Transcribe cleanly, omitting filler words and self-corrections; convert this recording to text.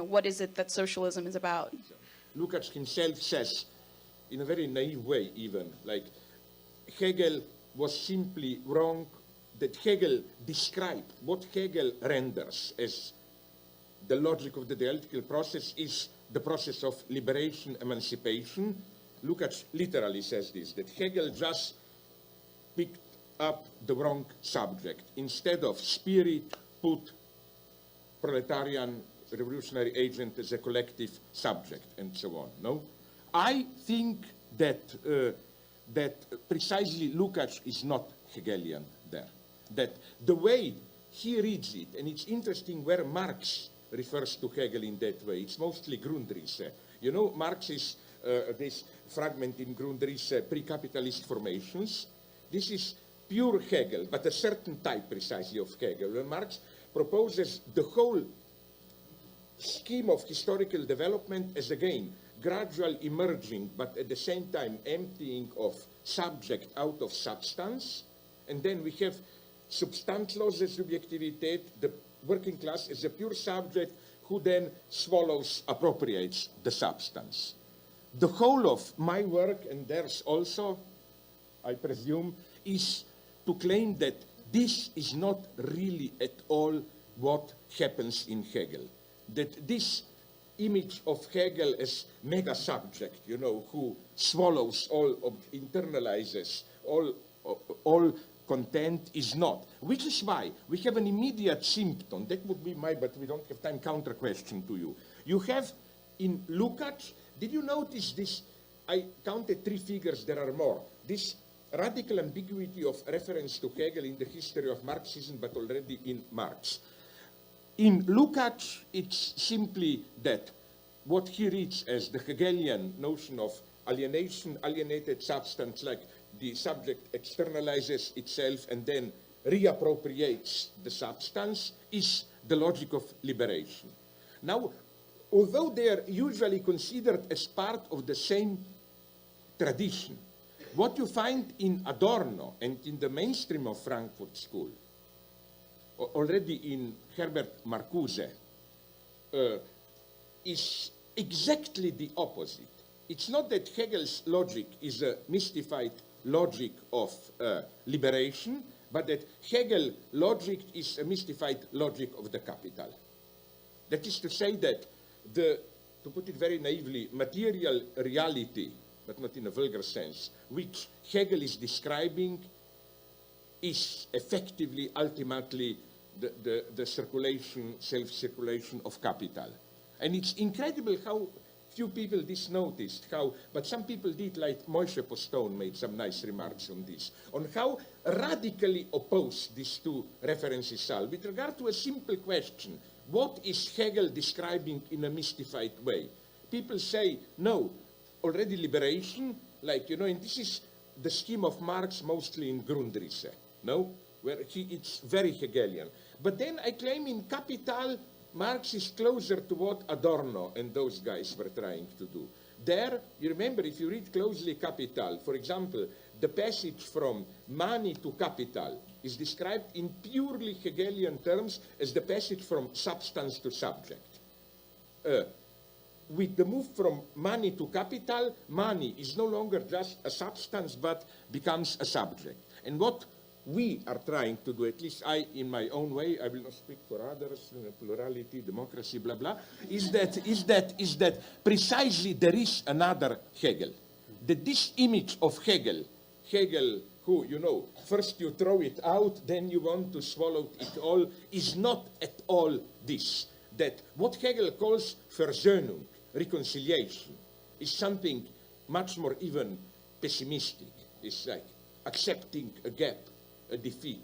what is it that socialism is about? Lukacs himself says, in a very naive way even, like Hegel was simply wrong, that Hegel described what Hegel renders as the logic of the dialectical process is the process of liberation, emancipation. Lukacs literally says this, that Hegel just picked up the wrong subject. Instead of spirit, put proletarian revolutionary agent as a collective subject, and so on. No? I think that, that precisely Lukacs is not Hegelian there. That the way he reads it, and it's interesting where Marx refers to Hegel in that way, it's mostly Grundrisse. You know, Marx's this fragment in Grundrisse, pre-capitalist formations, this is pure Hegel, but a certain type precisely of Hegel. When Marx proposes the whole scheme of historical development as, again, gradual emerging, but at the same time emptying of subject out of substance, and then we have substanzlose Subjektivität, the working class is a pure subject who then swallows, appropriates the substance. The whole of my work, and theirs also, I presume, is to claim that this is not really at all what happens in Hegel. That this image of Hegel as mega subject, you know, who swallows all, internalizes all content is not. Which is why we have an immediate symptom. That would be my, but we don't have time, counter question to you. You have in Lukacs, did you notice this? I counted 3 figures, there are more. This radical ambiguity of reference to Hegel in the history of Marxism, but already in Marx. In Lukacs, it's simply that what he reads as the Hegelian notion of alienation, alienated substance, like the subject externalizes itself and then reappropriates the substance, is the logic of liberation. Now, although they are usually considered as part of the same tradition, what you find in Adorno and in the mainstream of Frankfurt School, already in Herbert Marcuse, is exactly the opposite. It's not that Hegel's logic is a mystified logic of liberation, but that Hegel logic is a mystified logic of the capital. That is to say that the, to put it very naively, material reality, but not in a vulgar sense, which Hegel is describing is effectively, ultimately, the circulation, self-circulation of capital. And it's incredible how few people this noticed, how, but some people did, like Moshe Postone made some nice remarks on this, on how radically opposed these two references are with regard to a simple question: what is Hegel describing in a mystified way? People say, no, already liberation, like, you know, and this is the scheme of Marx mostly in Grundrisse, no? Where it's very Hegelian. But then I claim in Capital, Marx is closer to what Adorno and those guys were trying to do. There, you remember, if you read closely Capital, for example, the passage from money to capital is described in purely Hegelian terms as the passage from substance to subject. With the move from money to capital, money is no longer just a substance, but becomes a subject. And what we are trying to do, at least I, in my own way, I will not speak for others, plurality, democracy, blah, blah, is that precisely there is another Hegel. That this image of Hegel who, you know, first you throw it out, then you want to swallow it all, is not at all this. That what Hegel calls Versöhnung, reconciliation, is something much more even pessimistic. It's like accepting a gap, a defeat,